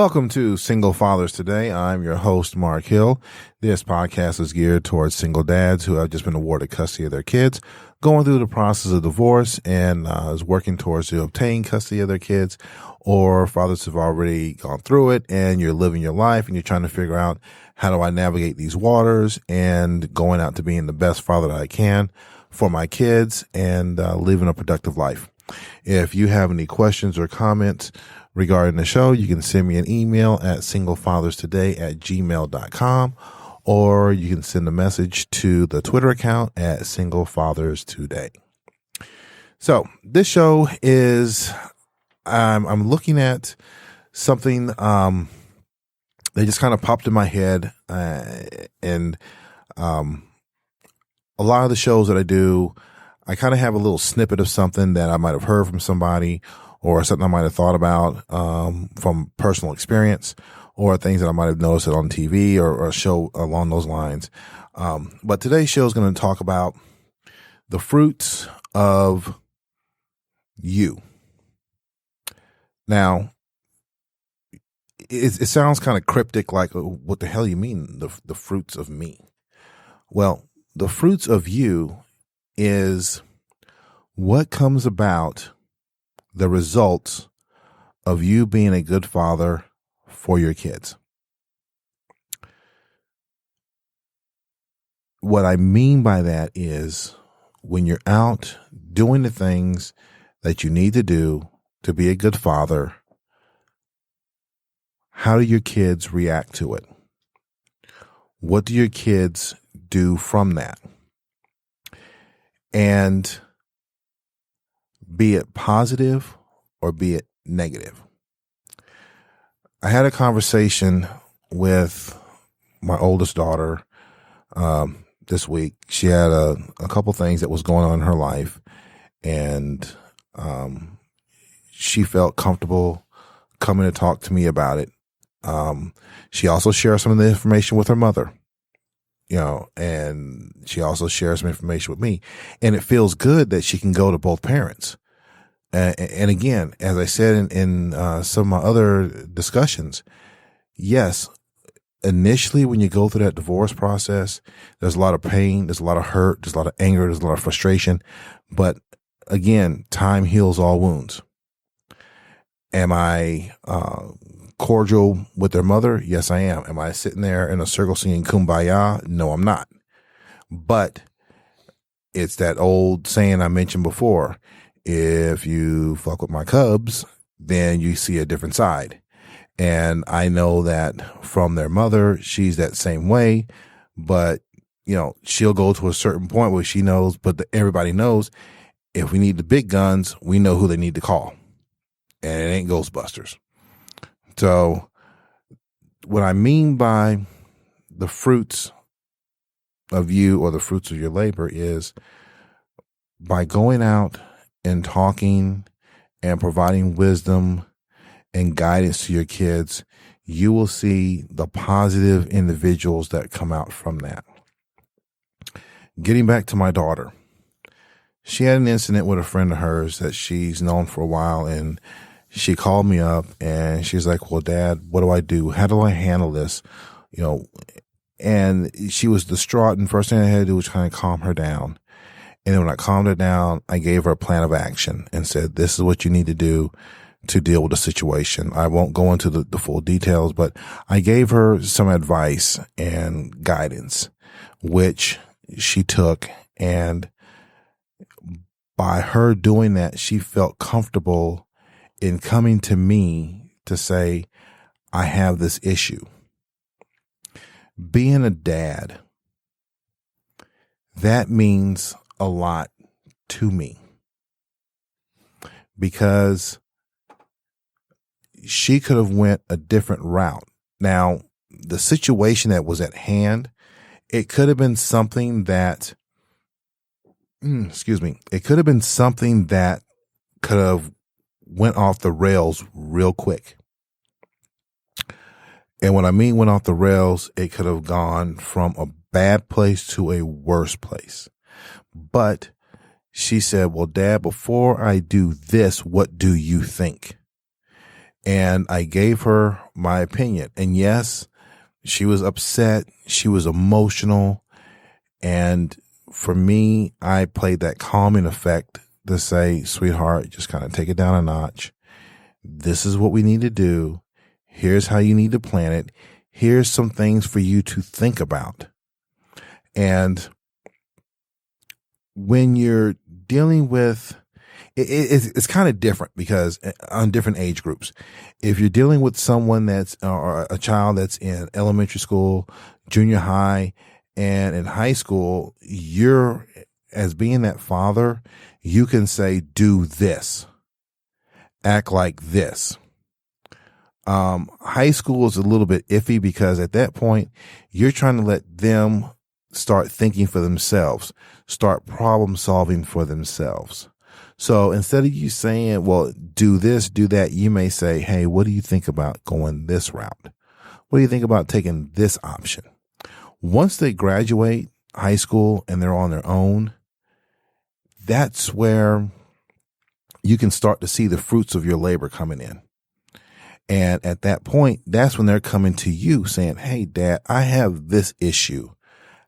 Welcome to Single Fathers Today. I'm your host, Mark Hill. This podcast is geared towards single dads who have just been awarded custody of their kids, going through the process of divorce, and is working towards to obtain custody of their kids, or fathers have already gone through it and you're living your life and you're trying to figure out, how do I navigate these waters and going out to being the best father that I can for my kids and living a productive life. If you have any questions or comments regarding the show, you can send me an email at singlefatherstoday@gmail.com, or you can send a message to the Twitter account at singlefatherstoday. So this show is, I'm looking at something that just kind of popped in my head, and a lot of the shows that I do, I kind of have a little snippet of something that I might have heard from somebody, or something I might have thought about from personal experience, or things that I might have noticed on TV or a show along those lines. But today's show is going to talk about the fruits of you. Now, it sounds kind of cryptic, like, what the hell you mean, the fruits of me? Well, the fruits of you is what comes about the results of you being a good father for your kids. What I mean by that is when you're out doing the things that you need to do to be a good father, how do your kids react to it? What do your kids do from that? And be it positive or be it negative. I had a conversation with my oldest daughter this week. She had a couple things that was going on in her life, and she felt comfortable coming to talk to me about it. She also shared some of the information with her mother, and she also shares some information with me, and it feels good that she can go to both parents. And again, as I said in some of my other discussions, yes, initially when you go through that divorce process, there's a lot of pain, there's a lot of hurt, there's a lot of anger, there's a lot of frustration. But again, time heals all wounds. Am I cordial with their mother? Yes, I am. Am I sitting there in a circle singing Kumbaya? No, I'm not. But it's that old saying I mentioned before. If you fuck with my cubs, then you see a different side. And I know that from their mother, she's that same way, but she'll go to a certain point where she knows, but everybody knows if we need the big guns, we know who they need to call, and it ain't Ghostbusters. So what I mean by the fruits of you or the fruits of your labor is by going out and talking and providing wisdom and guidance to your kids, you will see the positive individuals that come out from that. Getting back to my daughter, she had an incident with a friend of hers that she's known for a while, and she called me up and she's like, well, Dad, what do I do? How do I handle this? And she was distraught, and first thing I had to do was kind of calm her down. And then when I calmed her down, I gave her a plan of action and said, this is what you need to do to deal with the situation. I won't go into the full details, but I gave her some advice and guidance, which she took. And by her doing that, she felt comfortable in coming to me to say, I have this issue. Being a dad, that means a lot to me, because she could have went a different route. Now, the situation that was at hand, it could have been something that, it could have been something that could have went off the rails real quick. And when I mean went off the rails, it could have gone from a bad place to a worse place. But she said, well, Dad, before I do this, what do you think? And I gave her my opinion. And yes, she was upset. She was emotional. And for me, I played that calming effect to say, sweetheart, just kind of take it down a notch. This is what we need to do. Here's how you need to plan it. Here's some things for you to think about. And when you're dealing with, it's kind of different because on different age groups, if you're dealing with someone that's, or a child that's in elementary school, junior high, and in high school, you're, as being that father, you can say, do this, act like this. High school is a little bit iffy because at that point, you're trying to let them start thinking for themselves, start problem solving for themselves. So instead of you saying, well, do this, do that, you may say, hey, what do you think about going this route? What do you think about taking this option? Once they graduate high school and they're on their own, that's where you can start to see the fruits of your labor coming in. And at that point, that's when they're coming to you saying, hey, Dad, I have this issue.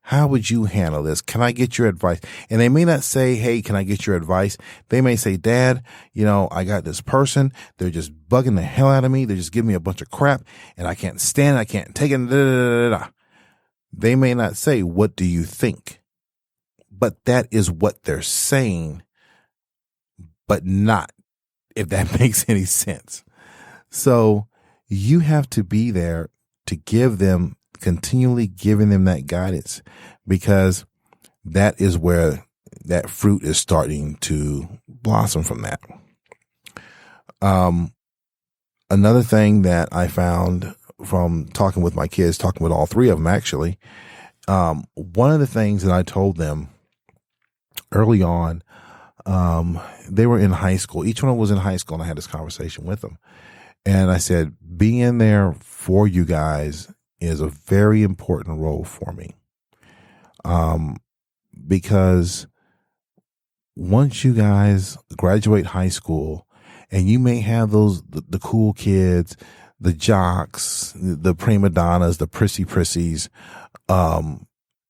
How would you handle this? Can I get your advice? And they may not say, hey, can I get your advice? They may say, Dad, I got this person. They're just bugging the hell out of me. They're just giving me a bunch of crap and I can't stand it. I can't take it. Da, da, da, da. They may not say, what do you think? But that is what they're saying, but not, if that makes any sense. So you have to be there to continually giving them that guidance, because that is where that fruit is starting to blossom from that. Another thing that I found from talking with my kids, talking with all three of them actually, one of the things that I told them early on, they were in high school. Each one was in high school, and I had this conversation with them. And I said, being there for you guys is a very important role for me. Because once you guys graduate high school, and you may have the cool kids, the jocks, the prima donnas, the prissies,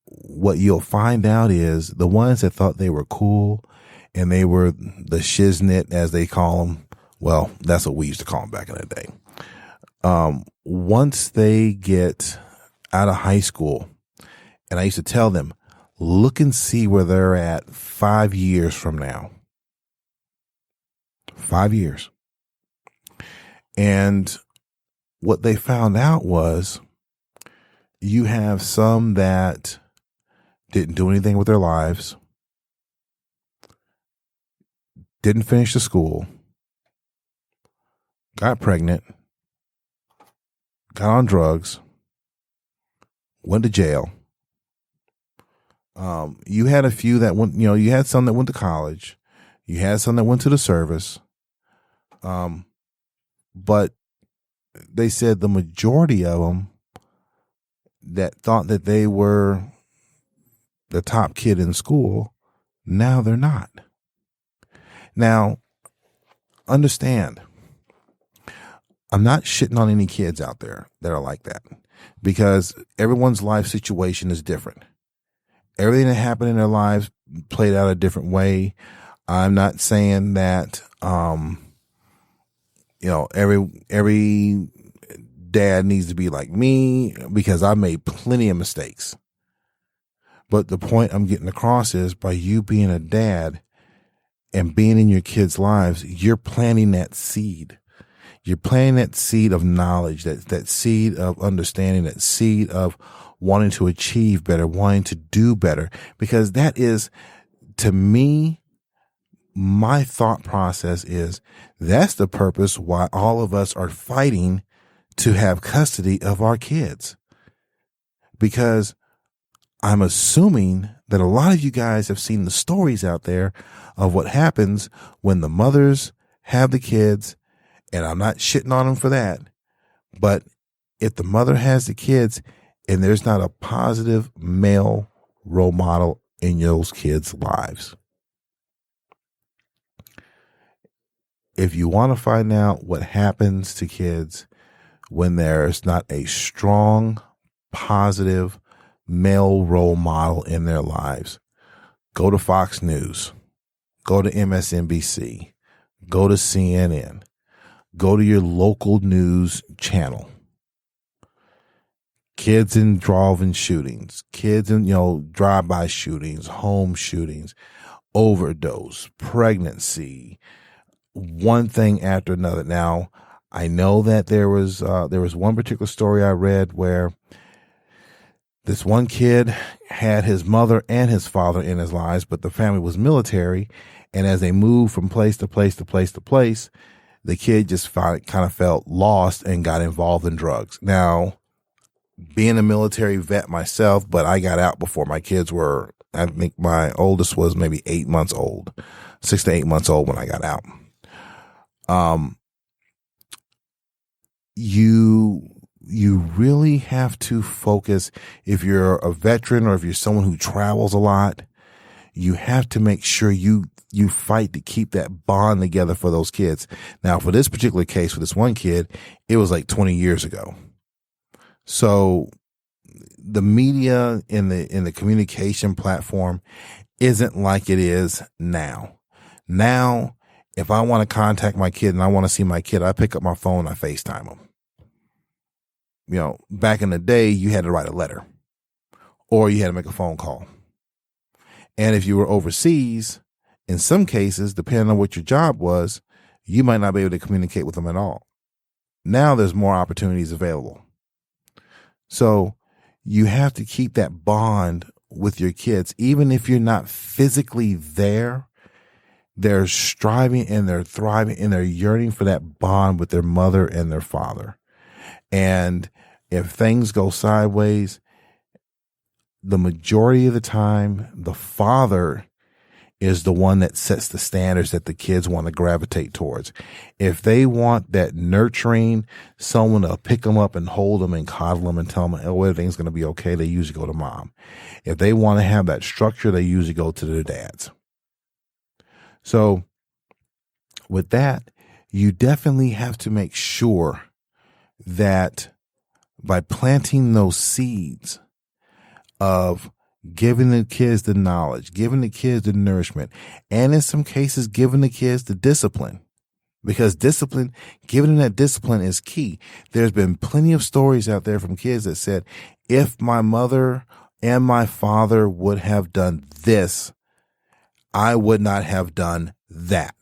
what you'll find out is the ones that thought they were cool and they were the shiznit, as they call them. Well, that's what we used to call them back in the day. Once they get out of high school, and I used to tell them, look and see where they're at 5 years from now. 5 years. And what they found out was you have some that didn't do anything with their lives, didn't finish the school, got pregnant, got on drugs, went to jail. You had a few that went, you had some that went to college, you had some that went to the service. But they said the majority of them that thought that they were the top kid in school, now they're not. Now, understand, I'm not shitting on any kids out there that are like that, because everyone's life situation is different. Everything that happened in their lives played out a different way. I'm not saying that, every dad needs to be like me, because I made plenty of mistakes. But the point I'm getting across is, by you being a dad and being in your kids' lives, you're planting that seed. You're planting that seed of knowledge, that seed of understanding, that seed of wanting to achieve better, wanting to do better. Because that is, to me, my thought process is, that's the purpose why all of us are fighting to have custody of our kids. Because I'm assuming that a lot of you guys have seen the stories out there of what happens when the mothers have the kids, and I'm not shitting on them for that. But if the mother has the kids and there's not a positive male role model in those kids' lives, If you want to find out what happens to kids when there's not a strong, positive male role model in their lives, go to Fox News, go to MSNBC, go to CNN, go to your local news channel. Kids in drive-in shootings, kids in, drive-by shootings, home shootings, overdose, pregnancy, one thing after another. Now, I know that there was one particular story I read where this one kid had his mother and his father in his lives, but the family was military. And as they moved from place to place to place to place, the kid just kind of felt lost and got involved in drugs. Now, being a military vet myself, but I got out before my kids were, I think my oldest was maybe 8 months old, 6 to 8 months old when I got out. You really have to focus. If you're a veteran or if you're someone who travels a lot, you have to make sure you fight to keep that bond together for those kids. Now, for this particular case, for this one kid, it was like 20 years ago. So the media in the communication platform isn't like it is now. Now, if I want to contact my kid and I want to see my kid, I pick up my phone, I FaceTime him. Back in the day, you had to write a letter or you had to make a phone call. And if you were overseas, in some cases, depending on what your job was, you might not be able to communicate with them at all. Now there's more opportunities available. So you have to keep that bond with your kids. Even if you're not physically there, they're striving and they're thriving and they're yearning for that bond with their mother and their father. And if things go sideways, the majority of the time, the father is the one that sets the standards that the kids want to gravitate towards. If they want that nurturing, someone to pick them up and hold them and coddle them and tell them, oh, everything's going to be okay, they usually go to mom. If they want to have that structure, they usually go to their dads. So with that, you definitely have to make sure that by planting those seeds of giving the kids the knowledge, giving the kids the nourishment, and in some cases, giving the kids the discipline, because giving them that discipline is key. There's been plenty of stories out there from kids that said, if my mother and my father would have done this, I would not have done that.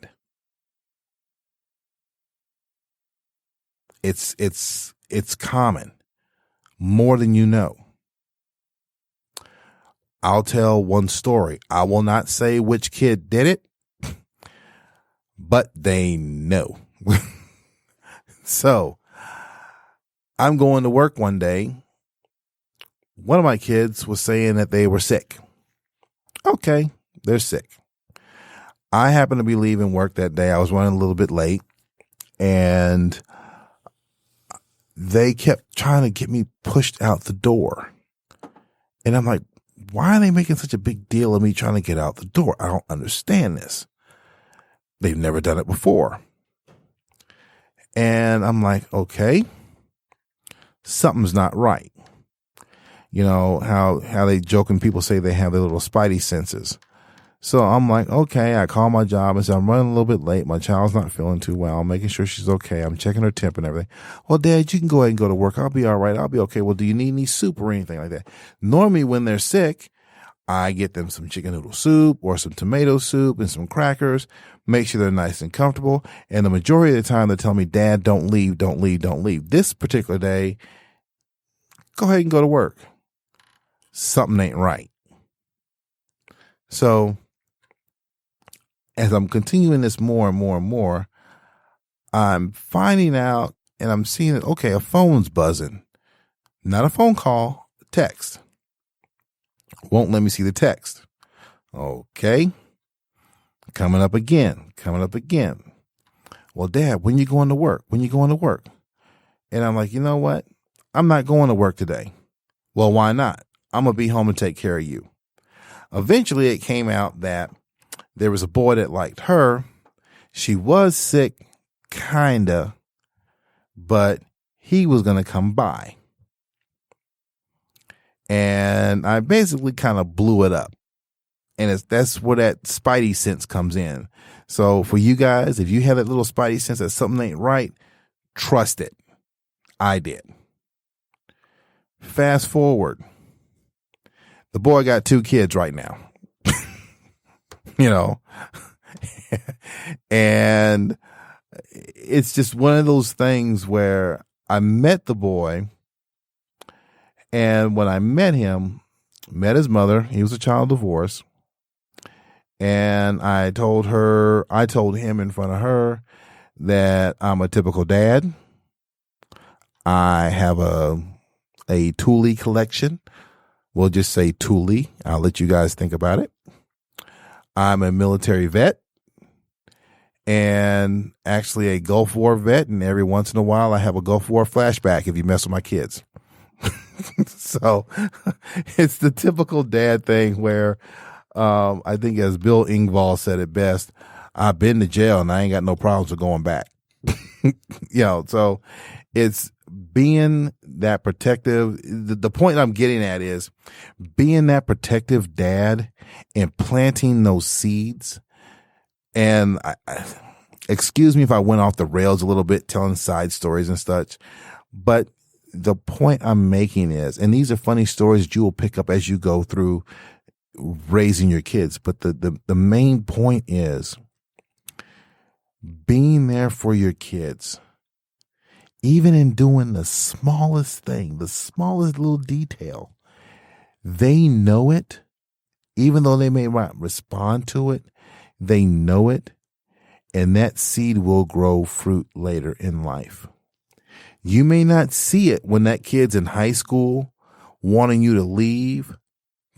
It's common, more than you know. I'll tell one story. I will not say which kid did it, but they know. So I'm going to work one day. One of my kids was saying that they were sick. Okay, they're sick. I happened to be leaving work that day. I was running a little bit late, and they kept trying to get me pushed out the door. And I'm like, why are they making such a big deal of me trying to get out the door? I don't understand this. They've never done it before. And I'm like, okay, something's not right. You know, how they joke and people say they have their little spidey senses. So I'm like, okay, I call my job and say, I'm running a little bit late. My child's not feeling too well. I'm making sure she's okay. I'm checking her temp and everything. Well, Dad, you can go ahead and go to work. I'll be all right. I'll be okay. Well, do you need any soup or anything like that? Normally when they're sick, I get them some chicken noodle soup or some tomato soup and some crackers, make sure they're nice and comfortable. And the majority of the time they tell me, Dad, don't leave, don't leave, don't leave. This particular day, go ahead and go to work. Something ain't right. So as I'm continuing this more and more and more, I'm finding out and I'm seeing that, okay, a phone's buzzing. Not a phone call, a text. Won't let me see the text. Okay. Coming up again. Well, Dad, when you going to work? When you going to work? And I'm like, you know what? I'm not going to work today. Well, why not? I'm going to be home and take care of you. Eventually, it came out that there was a boy that liked her. She was sick, kinda, but he was going to come by. And I basically kind of blew it up. And that's where that spidey sense comes in. So for you guys, if you have that little spidey sense that something ain't right, trust it. I did. Fast forward. The boy got 2 kids right now. And it's just one of those things where I met the boy, and when I met him, met his mother, he was a child divorce, and I told him in front of her that I'm a typical dad. I have a Thule collection. We'll just say Thule. I'll let you guys think about it. I'm a military vet and actually a Gulf War vet. And every once in a while, I have a Gulf War flashback if you mess with my kids. So it's the typical dad thing where I think, as Bill Engvall said it best, I've been to jail and I ain't got no problems with going back. So it's being that protective. The point I'm getting at is being that protective dad and planting those seeds. And excuse me if I went off the rails a little bit, telling side stories and such, but the point I'm making is, and these are funny stories that you will pick up as you go through raising your kids, but the main point is being there for your kids, even in doing the smallest thing, the smallest little detail. They know it, even though they may not respond to it, they know it, and that seed will grow fruit later in life. You may not see it when that kid's in high school wanting you to leave,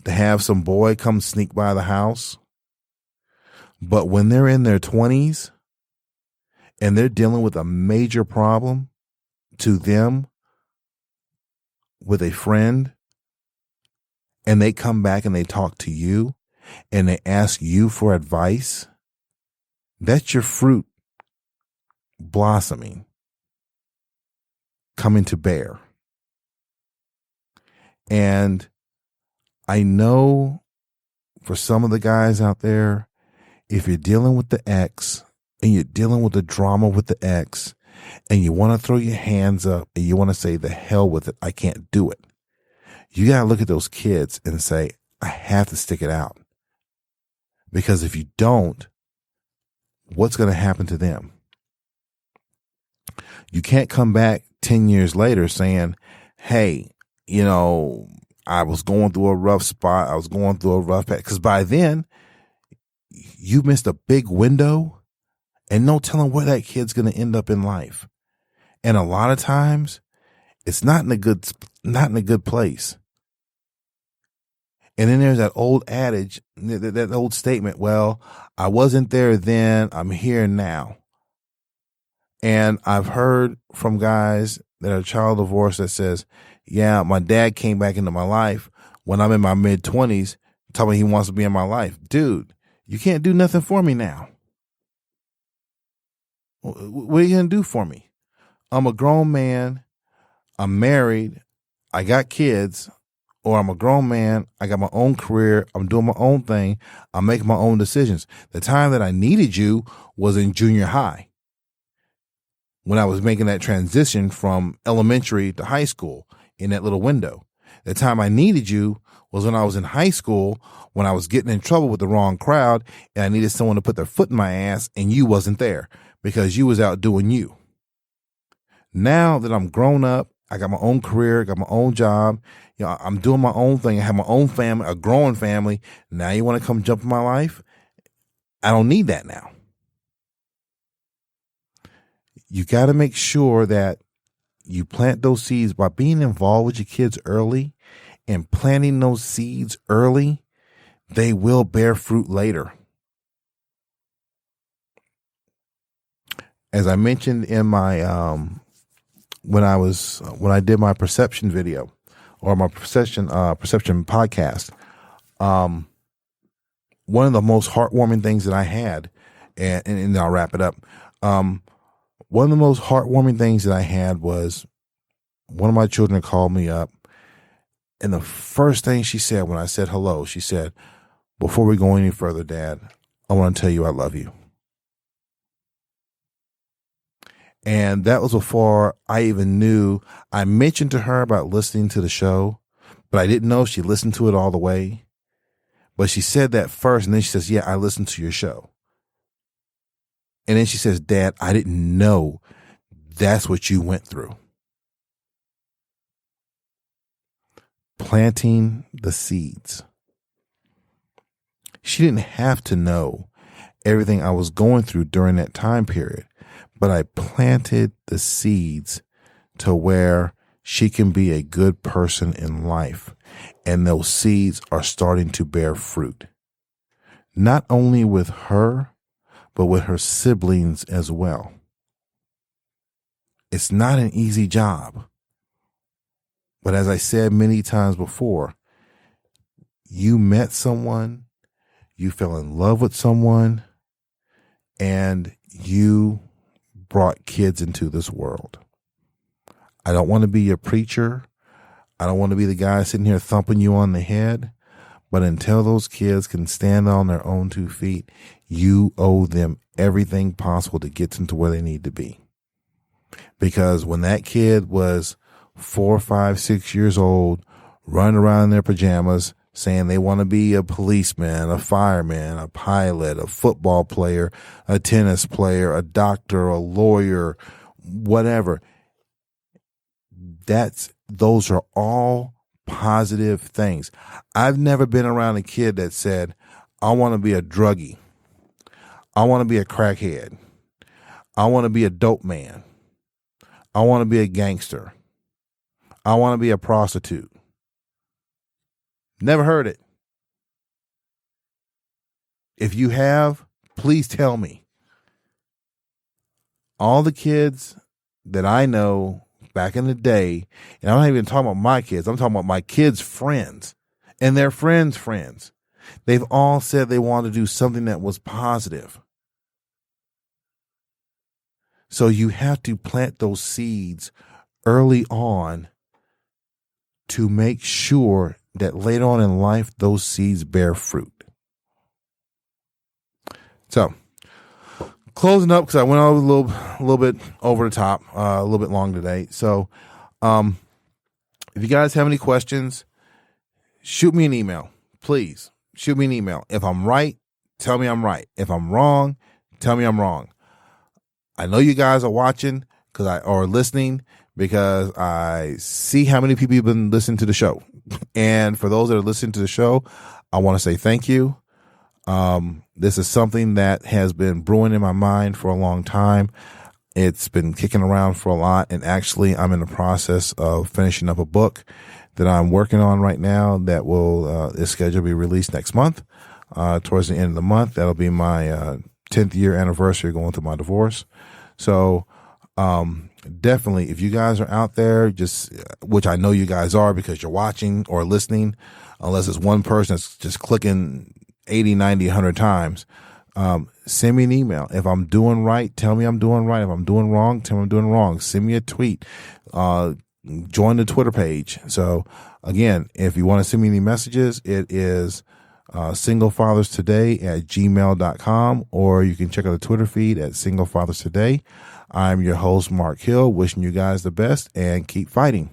to have some boy come sneak by the house. But when they're in their 20s and they're dealing with a major problem to them with a friend, and they come back and they talk to you and they ask you for advice, that's your fruit blossoming, coming to bear. And I know for some of the guys out there, if you're dealing with the ex and you're dealing with the drama with the ex and you want to throw your hands up and you want to say, the hell with it, I can't do it. You got to look at those kids and say, I have to stick it out. Because if you don't, what's going to happen to them? You can't come back 10 years later saying, hey, I was going through a rough spot. I was going through a rough patch. Because by then, you missed a big window and no telling where that kid's going to end up in life. And a lot of times, it's not in a good place. And then there's that old adage, that old statement, well, I wasn't there then, I'm here now. And I've heard from guys that are child divorced that says, yeah, my dad came back into my life when I'm in my mid-20s, telling me he wants to be in my life. Dude, you can't do nothing for me now. What are you going to do for me? I'm a grown man. I'm married. I got kids. Or I'm a grown man. I got my own career. I'm doing my own thing. I'm making my own decisions. The time that I needed you was in junior high, when I was making that transition from elementary to high school in that little window. The time I needed you was when I was in high school, when I was getting in trouble with the wrong crowd and I needed someone to put their foot in my ass, and you wasn't there because you was out doing you. Now that I'm grown up, I got my own career, got my own job, I'm doing my own thing. I have my own family, a growing family. Now you want to come jump in my life? I don't need that now. You got to make sure that you plant those seeds by being involved with your kids early and planting those seeds early. They will bear fruit later. As I mentioned in my, when I did my perception video or my perception podcast, one of the most heartwarming things that I had and I'll wrap it up. One of the most heartwarming things that I had was one of my children called me up, and the first thing she said when I said hello, she said, "Before we go any further, Dad, I want to tell you I love you." And that was before I even knew. I mentioned to her about listening to the show, but I didn't know she listened to it all the way. But she said that first, and then she says, "Yeah, I listened to your show." And then she says, "Dad, I didn't know that's what you went through." Planting the seeds. She didn't have to know everything I was going through during that time period, but I planted the seeds to where she can be a good person in life. And those seeds are starting to bear fruit, not only with her, but with her siblings as well. It's not an easy job. But as I said many times before, you met someone, you fell in love with someone, and you brought kids into this world. I don't want to be your preacher. I don't want to be the guy sitting here thumping you on the head. But until those kids can stand on their own 2 feet, you owe them everything possible to get them to where they need to be. Because when that kid was 4, 5, 6 years old, running around in their pajamas, saying they want to be a policeman, a fireman, a pilot, a football player, a tennis player, a doctor, a lawyer, whatever, those are all positive things. I've never been around a kid that said, "I want to be a druggie. I want to be a crackhead. I want to be a dope man. I want to be a gangster. I want to be a prostitute." Never heard it. If you have, please tell me. All the kids that I know back in the day, and I'm not even talking about my kids, I'm talking about my kids' friends and their friends' friends. They've all said they want to do something that was positive. So you have to plant those seeds early on to make sure that later on in life, those seeds bear fruit. So, closing up, because I went over a little bit over the top, a little bit long today. So, if you guys have any questions, shoot me an email. Please, shoot me an email. If I'm right, tell me I'm right. If I'm wrong, tell me I'm wrong. I know you guys are watching or listening because I see how many people have been listening to the show. And for those that are listening to the show, I want to say thank you. This is something that has been brewing in my mind for a long time. It's been kicking around for a lot. And actually, I'm in the process of finishing up a book that I'm working on right now that is scheduled to be released next month, towards the end of the month. That'll be my 10th year anniversary going through my divorce. So, definitely, if you guys are out there, which I know you guys are because you're watching or listening, unless it's one person that's just clicking 80, 90, 100 times, send me an email. If I'm doing right, tell me I'm doing right. If I'm doing wrong, tell me I'm doing wrong. Send me a tweet. Join the Twitter page. So again, if you want to send me any messages, it is singlefatherstoday@gmail.com, or you can check out the Twitter feed at Single Fathers Today. I'm your host, Mark Hill, wishing you guys the best and keep fighting.